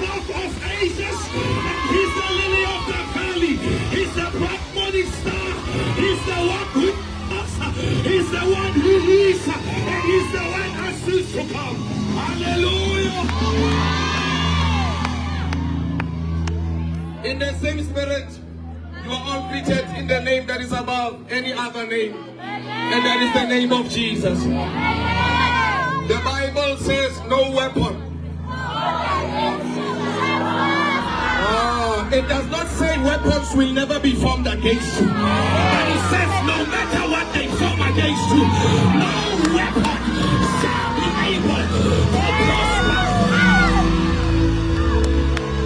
rock of ages. And he's the lily of the valley. He's the bright morning star. He's the one who was. He's the one who is. And he's the one who soon to come. Hallelujah. In the same spirit, you are all greeted in the name that is above any other name. And that is the name of Jesus. The Bible says no weapon. It does not say weapons will never be formed against you. But it says no matter what they form against you, no weapon shall be able to prosper.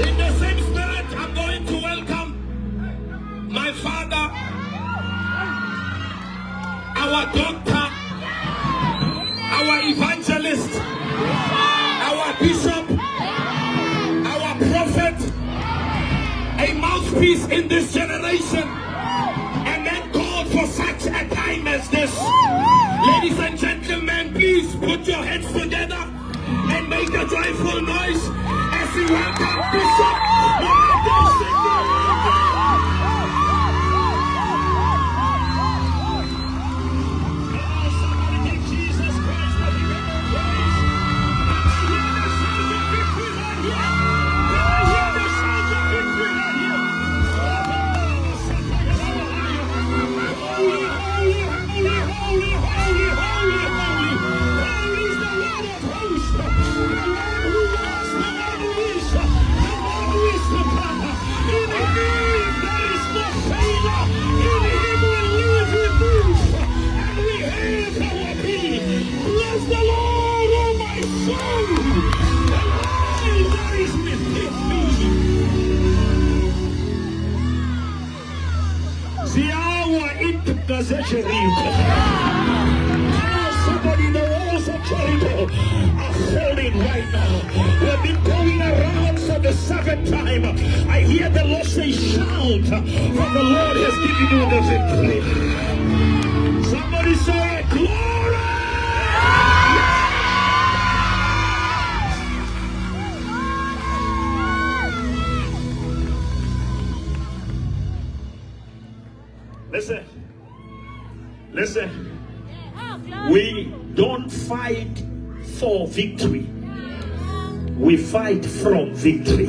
In the same spirit, I'm going to welcome my father, our doctor, our evangelist, our bishop, our prophet, a mouthpiece in this generation, and then called for such a time as this. Ladies and gentlemen, please put your heads together and make a joyful noise as we welcome Bishop. Somebody in the walls of Jericho are falling right now. We've been going around for the seventh time. I hear the Lord say, shout, for the Lord has given you the victory. Somebody say, glory! Listen, we don't fight for victory. We fight from victory.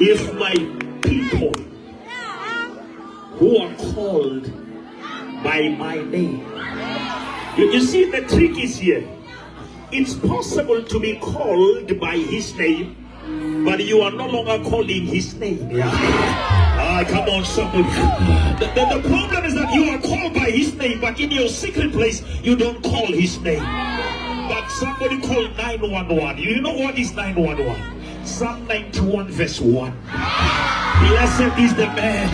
If my people who are called by my name, you see the trick is here. It's possible to be called by his name, but you are no longer calling his name. Come on, somebody. The problem is that you are called by his name, but in your secret place, you don't call his name. But somebody called 911. You know what is 911? Psalm 91 verse 1. Blessed is the man.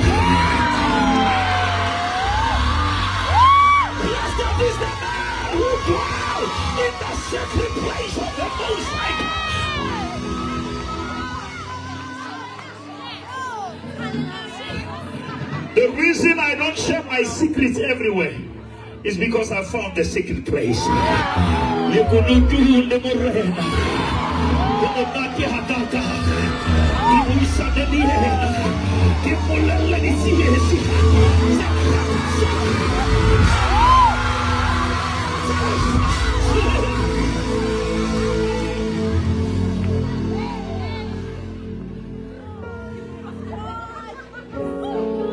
Blessed is the man who dwells in the secret place of the Most High. The reason I don't share my secrets everywhere is because I found the secret place.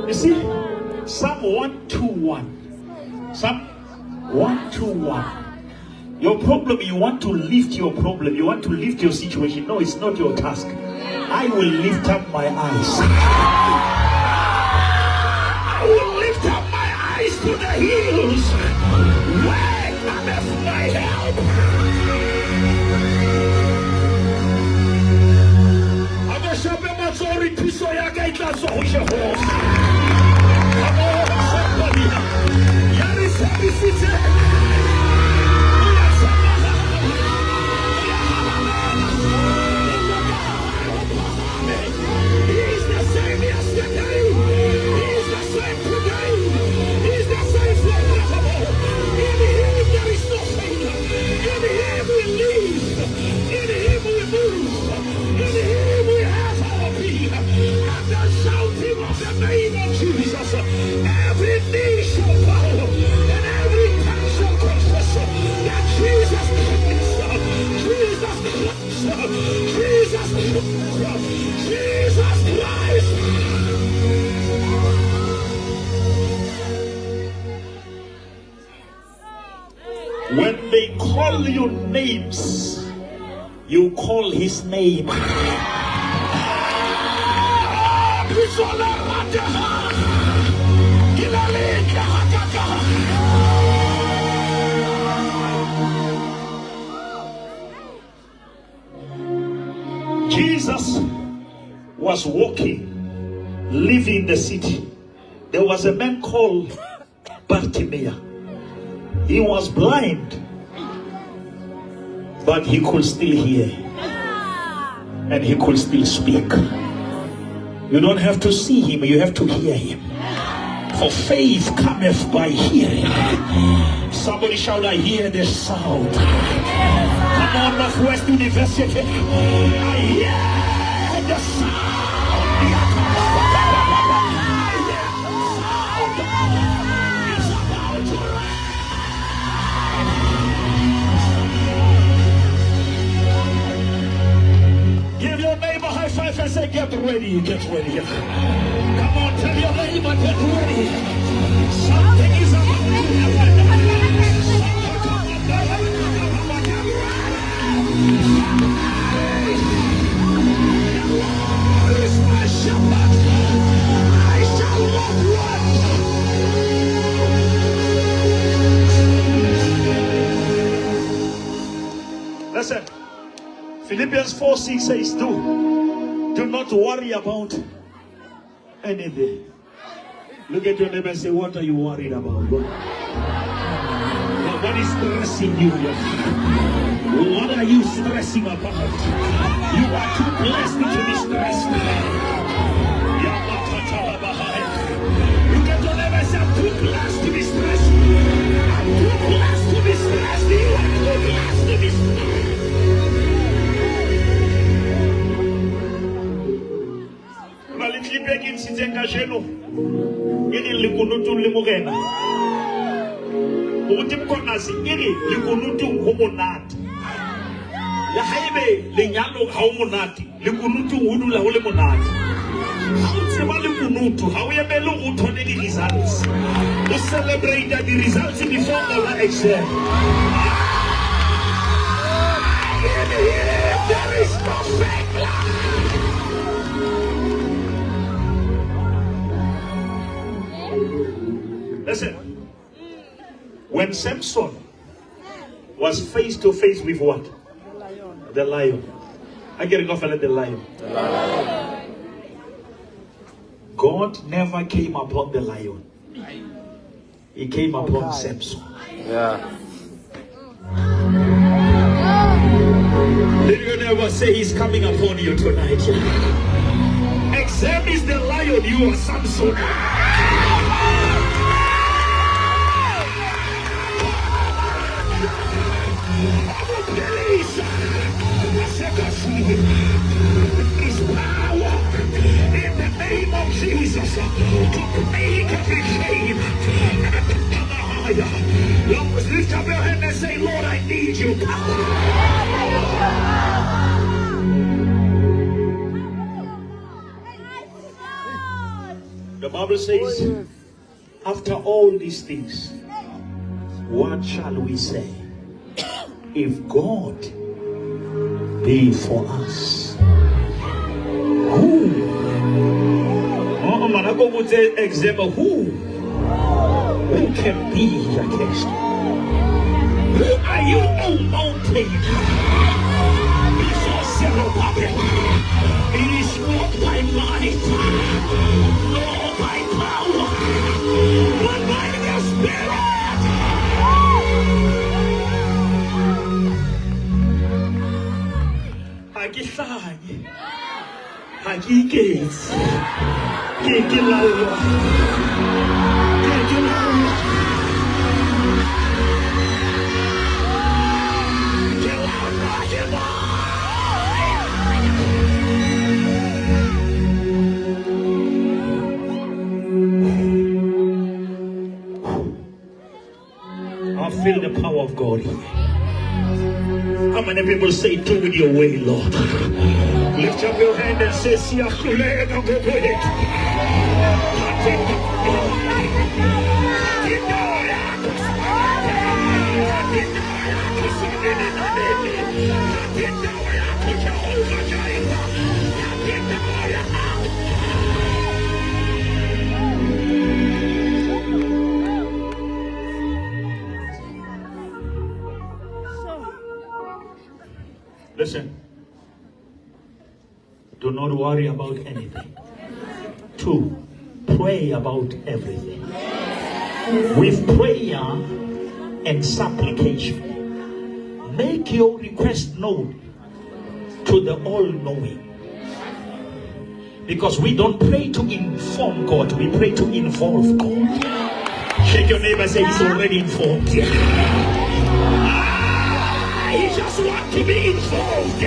You see, Psalm 121. Psalm 121. Your problem, you want to lift your problem, you want to lift your situation. No, it's not your task. I will lift up my eyes. I will lift up my eyes to the hills. Where cometh my help? Jesus Christ. Jesus Christ. When they call you names, you call his name. Jesus was walking, living in the city. There was a man called Bartimaeus. He was blind, but he could still hear, and he could still speak. You don't have to see him, you have to hear him. For faith cometh by hearing. Somebody shout, I hear the sound. Come on, Northwest University. I hear the sound. Give your neighbor high five and say, get ready, get ready. Come on, tell your neighbor, get ready. Something is about to happen. This is my shepherd. I shall not run. Listen. Philippians 4:6 says, do not worry about anything. Look at your neighbor and say, what are you worried about? What is stressing you? What are you stressing about? You are too blessed to be stressed. Look at your neighbor and say, I'm too blessed to be stressed. I'm too blessed to be stressed. You are too blessed to be stressed. Back in Sitengajeno, in Likunutu Limogena. Utim Konasi, Iri, Likunutu Homonat. La Haibe, Linyano Homonati, Likunutu Udula Holemonat. How Likunutu, how we may look at the results. To celebrate the results before the exam. There is no fake life. Listen, when Samson was face to face with what? The lion. I get enough of the lion. God never came upon the lion. He came upon Samson. Yeah. Did you never say he's coming upon you tonight? Exam is the lion, you are Samson. His power in the name of Jesus to make every chain come higher. Lift up your hand and say, Lord, I need you. The Bible says, after all these things, what shall we say? If God be for us, who? Who can be against you? Who are you, O mountain? Before Zerubbabel, it is not by might, nor by power, but by the Spirit. Hagihlanye, hagigezi, ngikilawula, ngikilawula. I feel the power of God here. I How many people say, do it your way, Lord? Lift up your hand and say, Siakulega, go with it. Listen, do not worry about anything. 2, pray about everything. With prayer and supplication, make your request known to the all-knowing. Because we don't pray to inform God, we pray to involve God. Shake your neighbor and say, he's already informed. He just wants to be involved.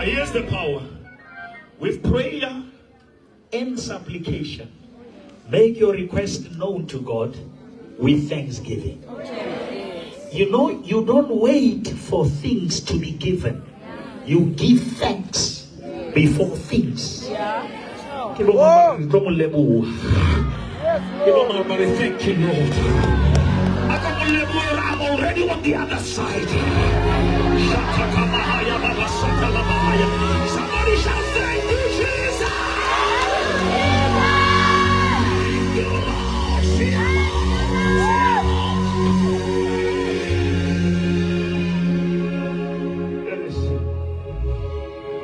Here's the power. With prayer and supplication, make your request known to God with thanksgiving. You know, you don't wait for things to be given. You give thanks before things. Thank you, Lord. I'm already on the other side. Somebody shall thank you, Jesus.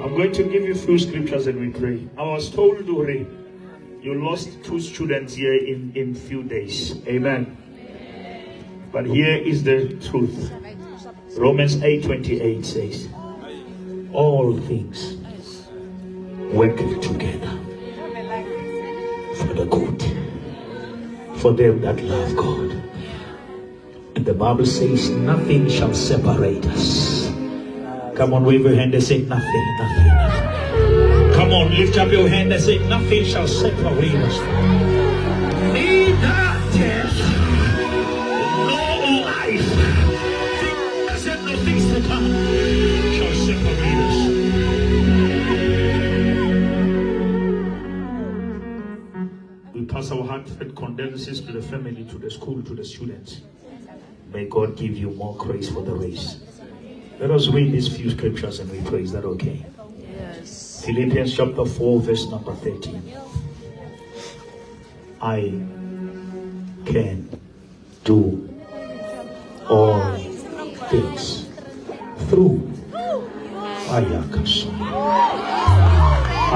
I'm going to give you a few scriptures and we pray. I was told to read. You lost 2 students here in few days. Amen. But here is the truth. Romans 8:28 says, all things work together for the good, for them that love God. And the Bible says, nothing shall separate us. Come on, wave your hand and say, nothing, nothing, nothing. Come on, lift up your hand and say, nothing shall separate us. Neither death nor life, things and no things to come, shall separate us. We pass our heartfelt condolences to the family, to the school, to the students. May God give you more grace for the race. Let us read these few scriptures and we pray. Is that okay? Yes. Philippians chapter 4, verse number 13. I can do all things through Ayakash.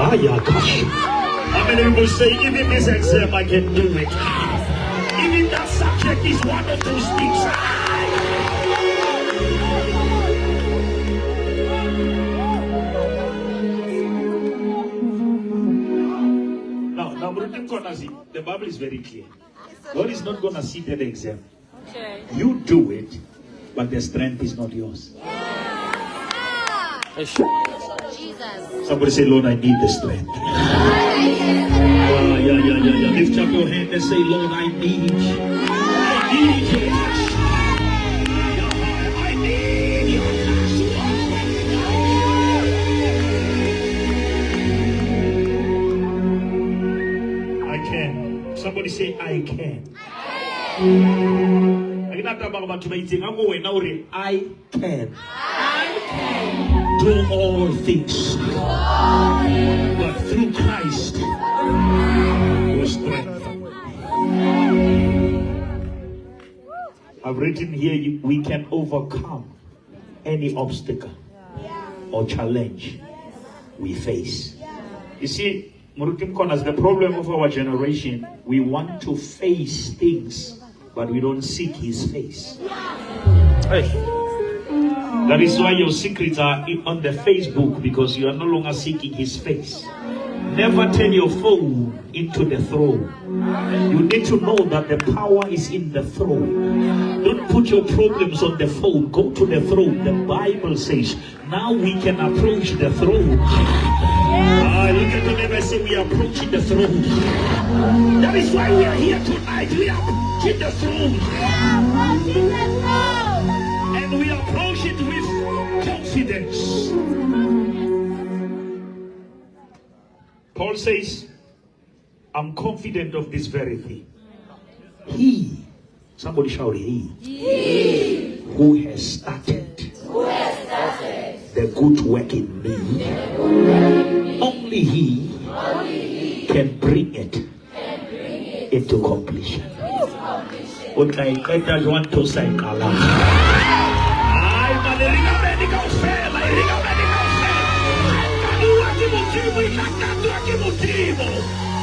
Ayakash. How many people say, even this exam I can do it? Even that subject is one of those things. The Bible is very clear. God is not going to sit at the exam. Okay. You do it, but the strength is not yours. Yeah. Jesus. Somebody say, Lord, I need the strength. Yeah. Lift up your hand and say, Lord, I need you. I need you. I need you. I can. Somebody say, I can. I can do all things. But through Christ who strengthens. I've written here, we can overcome any obstacle or challenge we face. You see, Murukim Konas, the problem of our generation, we want to face things, but we don't seek his face. Hey. That is why your secrets are on the Facebook, because you are no longer seeking his face. Never turn your phone into the throne. You need to know that the power is in the throne. Don't put your problems on the phone. Go to the throne. The Bible says, now we can approach the throne. Look at the neighbor and say, we are approaching the throne. That is why we are here tonight. We are approaching the throne. And we approach it with confidence. Paul says, I'm confident of this very thing. He, somebody shout, he who has started the good work in me, only he can bring it into completion.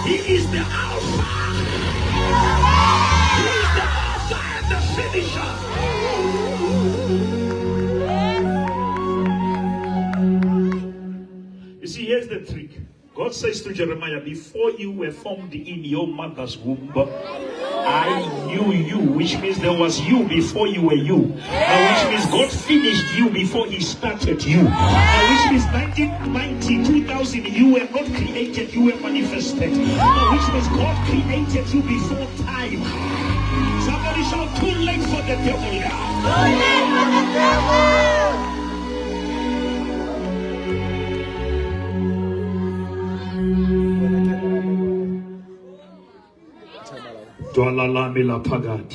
He is the Alpha. He is the Alpha and the finisher. You see, here's the trick. God says to Jeremiah, before you were formed in your mother's womb, I knew you, which means there was you before you were you. Which means God finished you before he started you. Which means 1990, 2000, you were not created, you were manifested. Which means God created you before time. Somebody shout, too late for the devil. Too late for the devil. Dwalala mila pagat.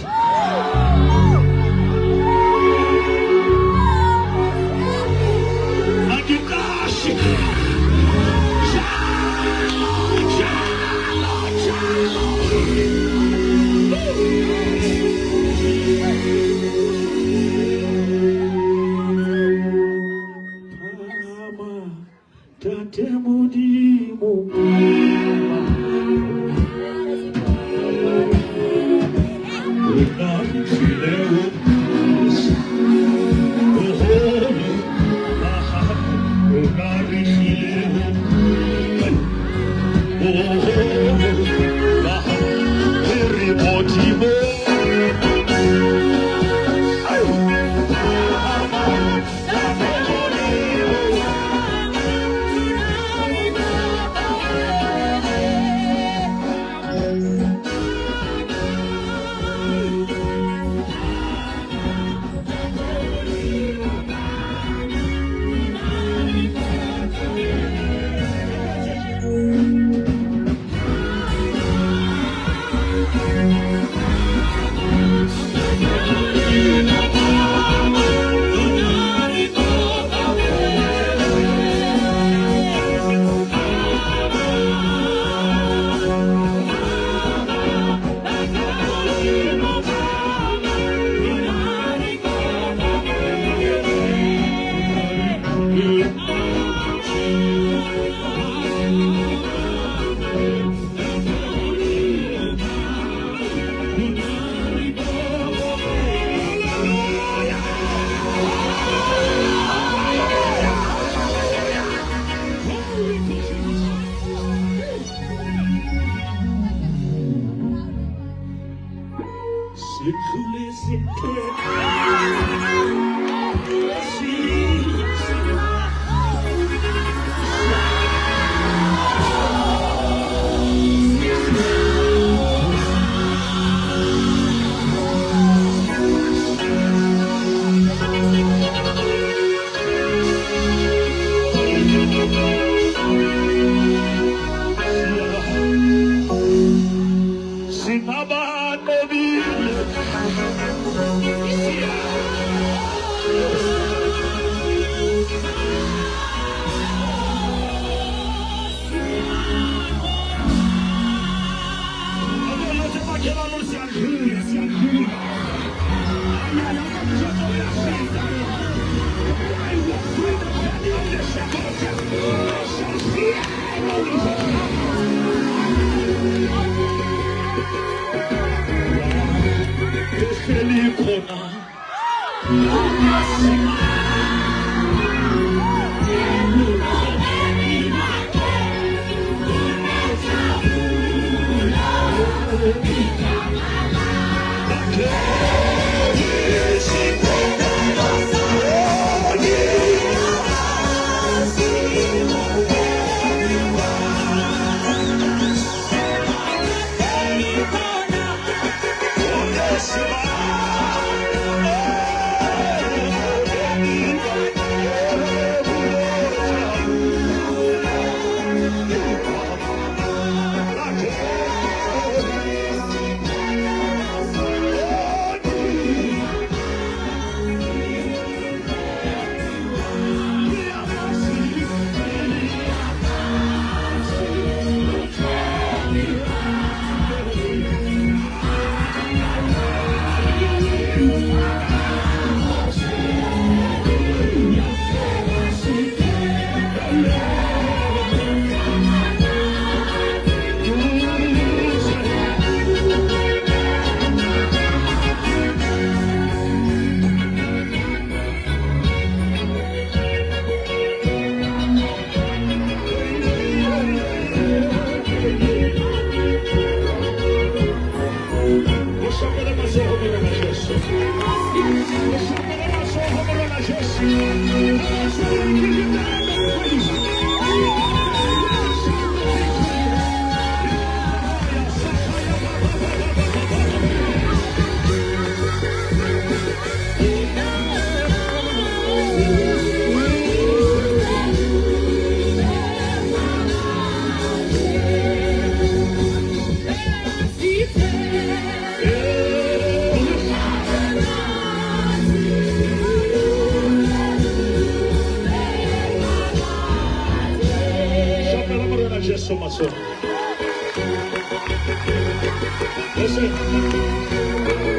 Listen,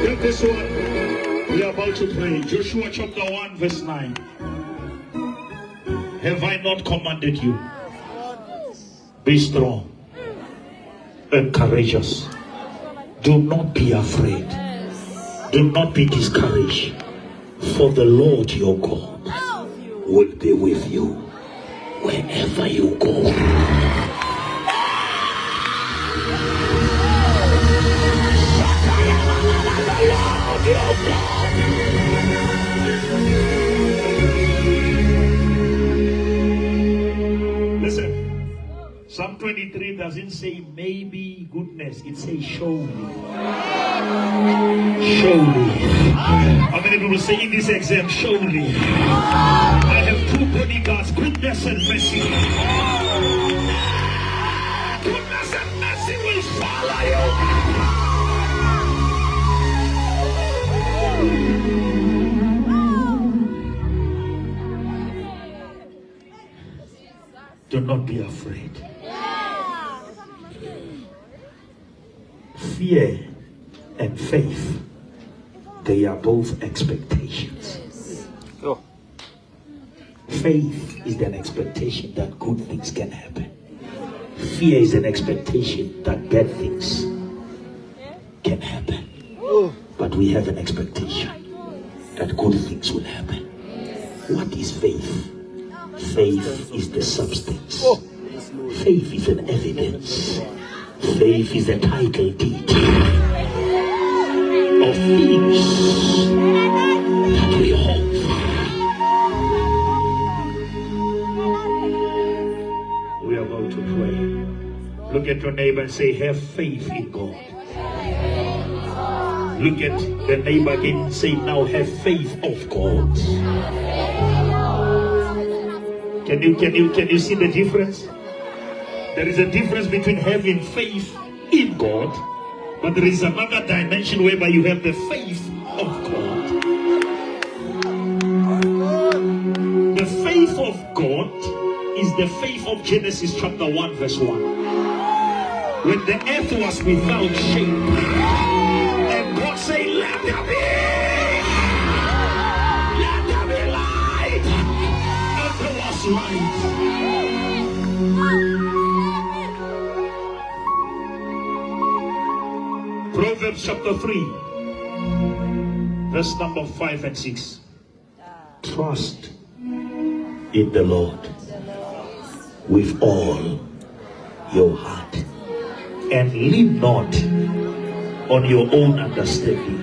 get this one. We are about to pray. Joshua chapter 1 verse 9. Have I not commanded you? Be strong and courageous. Do not be afraid. Do not be discouraged. For the Lord your God will be with you wherever you go. Listen, Psalm 23 doesn't say maybe goodness, it says surely. Surely. How many people say in this exam, surely? I have two bodyguards, goodness and mercy. Goodness and mercy will follow you. Do not be afraid. Fear and faith, they are both expectations. Faith is an expectation that good things can happen. Fear is an expectation that bad things can happen. But we have an expectation that good things will happen. What is faith? Faith is the substance. Faith is an evidence. Faith is a title deed of things that we hope. We are about to pray. Look at your neighbor and say, have faith in God. Look at the neighbor again and say, now have faith of God. Can you see the difference? There is a difference between having faith in God, but there is another dimension whereby you have the faith of God. The faith of God is the faith of Genesis chapter 1 verse 1. When the earth was without shape, and God said, let there be light, and there was light. Proverbs chapter 3 verse number 5 and 6. Trust in the Lord with all your heart, and lean not on your own understanding.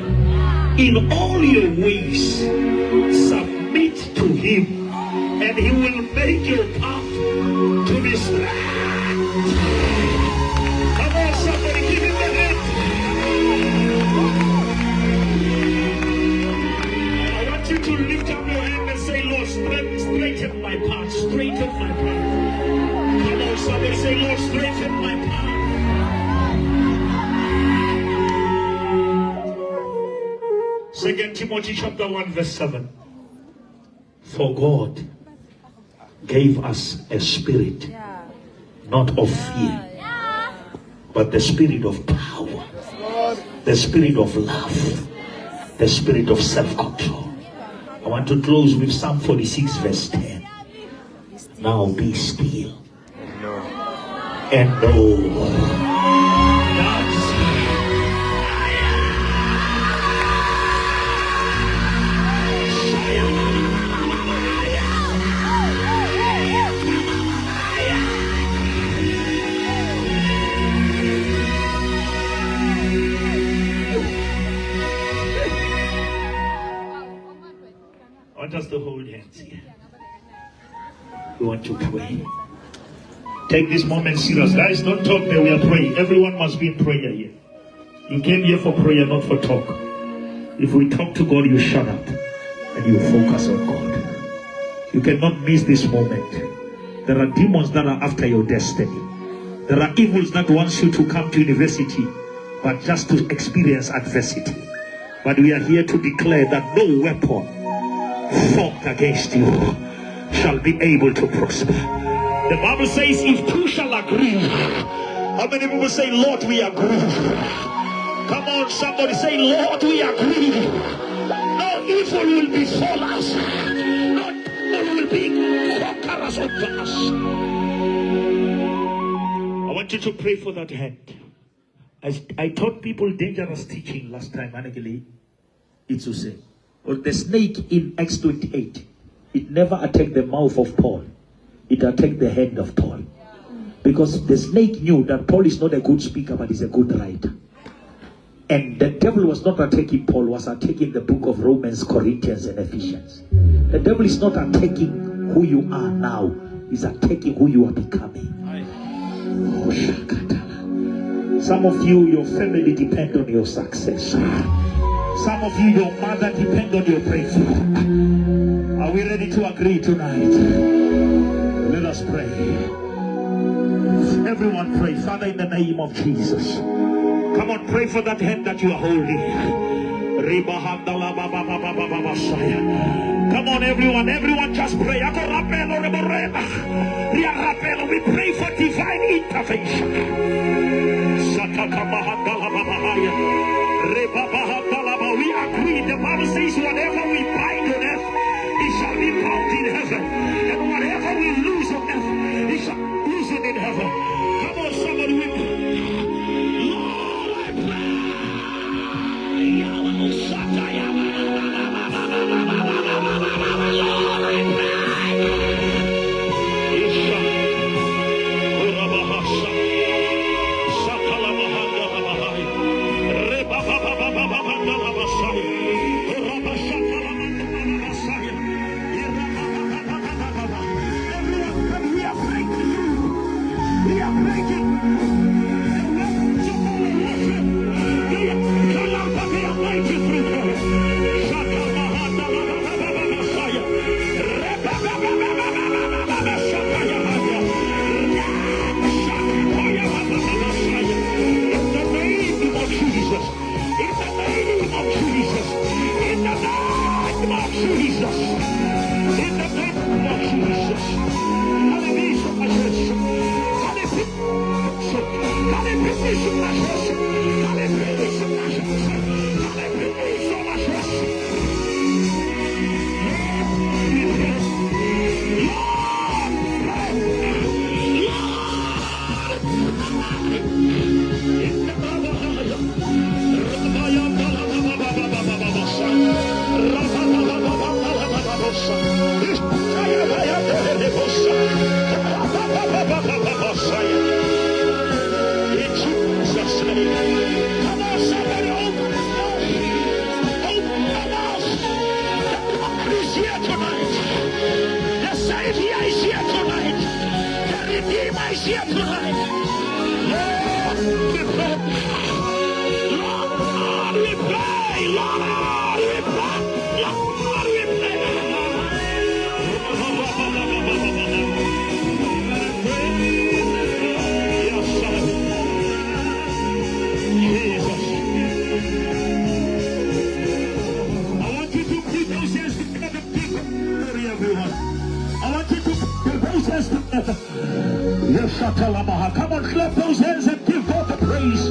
In all your ways, submit to him, and he will make your path to be straight. Come on, somebody, give him the hand. I want you to lift up your hand and say, Lord, straighten my path, straighten my path. Come on, somebody, say, Lord, straighten my path. Second Timothy chapter 1 verse 7. For God gave us a spirit, not of fear, but the spirit of power, the spirit of love, the spirit of self-control. I want to close with Psalm 46 verse 10. Now be still and know. I want us to hold hands here. We want to pray. Take this moment serious. Guys, don't talk there. We are praying. Everyone must be in prayer here. You came here for prayer, not for talk. If we talk to God, you shut up and you focus on God. You cannot miss this moment. There are demons that are after your destiny. There are evils that wants you to come to university, but just to experience adversity. But we are here to declare that no weapon formed against you shall be able to prosper. The Bible says, if two shall agree. How many people say, Lord, we agree? Come on, somebody say, Lord, we agree. No evil will befall us. No evil will be conquerors over us. I want you to pray for that hand. I taught people dangerous teaching last time. It's to say, or the snake in Acts 28, it never attacked the mouth of Paul. It attacked the hand of Paul. Because the snake knew that Paul is not a good speaker, but he's a good writer. And the devil was not attacking Paul, was attacking the book of Romans, Corinthians, and Ephesians. The devil is not attacking who you are now. He's attacking who you are becoming. Oh, some of you, your family depend on your success. Some of you, your mother depend on your breakthrough. Are we ready to agree tonight? Let us pray. Everyone pray. Father, in the name of Jesus. Come on, pray for that hand that you are holding. Come on, everyone just pray. We pray for divine intervention. We agree. The Bible says whatever we bind on earth, it shall be bound in heaven. And whatever we lose on earth, it shall be loosed in heaven. Come on, somebody, we pray. Lord, I pray. here tonight. Lord, we pray. Lord, we pray. Lord, we pray. Lord, we pray. Yes, sir. Jesus. I want you to put those hands together, people. Everyone. I want you to put those hands together. Yes, Shatalamaha. Come on, clap those hands and give God the praise.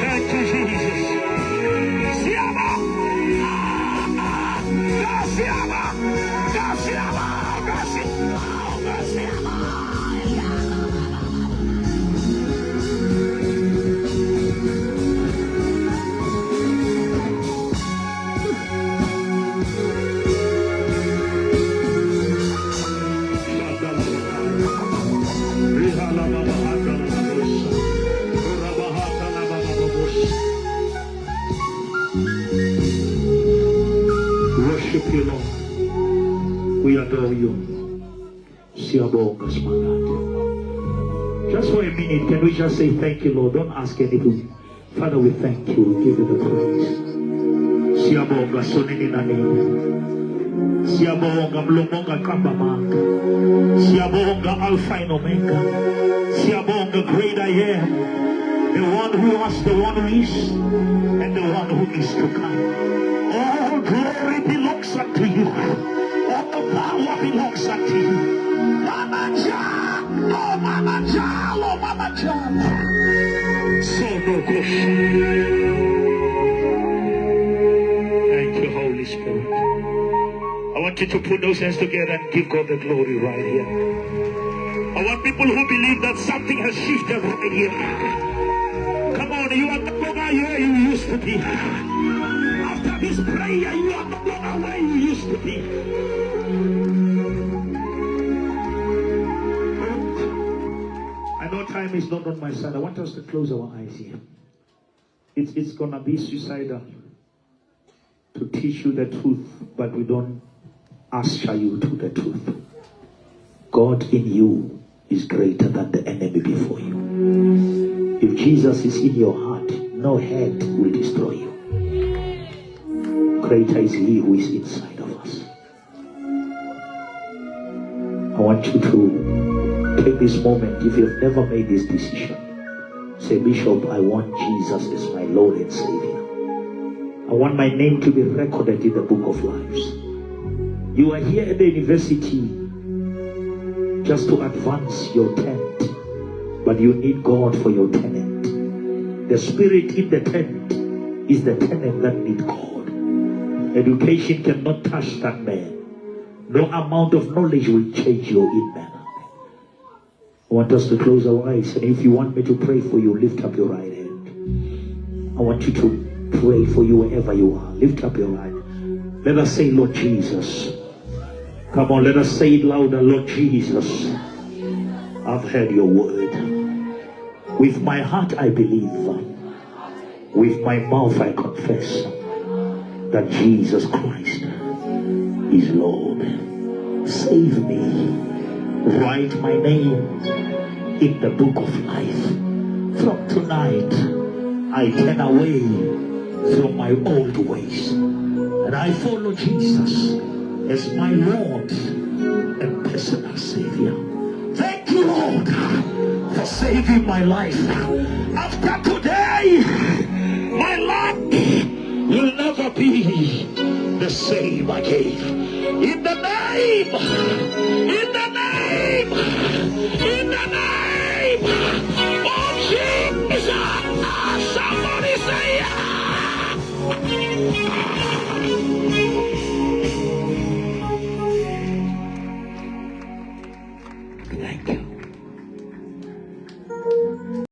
Thank you, Jesus. Siaba! Siaba! Siaba! Siaba! Worship you, Lord. We adore you. Just for a minute, can we just say thank you, Lord? Don't ask anything. Father, we thank you. We give you the praise. Siabonga sonini na nini. Siabonga mlongonga kamba manga. Siabonga Alpha and Omega. Siabonga great I am. The one who was, the one who is, and the one who is to come. All glory belongs unto you. All the power belongs unto you. Mama Jah, oh Mama Jah, oh Mama Jah. So no question. Thank you, Holy Spirit. I want you to put those hands together and give God the glory right here. I want people who believe that something has shifted right here. Come on, you are no longer where you used to be. After this prayer, you are no longer where you used to be. I know time is not on my side. I want us to close our eyes here. It's gonna be suicidal to teach you the truth, but we don't usher you to the truth. God in you is greater than the enemy before you. If Jesus is in your heart, no head will destroy you. Greater is he who is inside of us. I want you to take this moment. If you've never made this decision, say, Bishop, I want Jesus as my Lord and Savior. I want my name to be recorded in the book of lives. You are here at the university just to advance your tent, but you need God for your tenant. The spirit in the tent is the tenant that needs God. Education cannot touch that man. No amount of knowledge will change your inner. I want us to close our eyes, and if you want me to pray for you, lift up your right hand. I want you to pray for you wherever you are. Lift up your right. Let us say, Lord Jesus. Come on, let us say it louder. Lord Jesus, I've heard your word. With my heart I believe. With my mouth I confess that Jesus Christ is Lord. Save me. Write my name in the book of life. From tonight, I turn away from my old ways, and I follow Jesus as my Lord and personal Savior. Thank you, Lord, for saving my life. After today, my life will never be the same again. In the name, in the name, in the name of Jesus. Somebody say, thank you.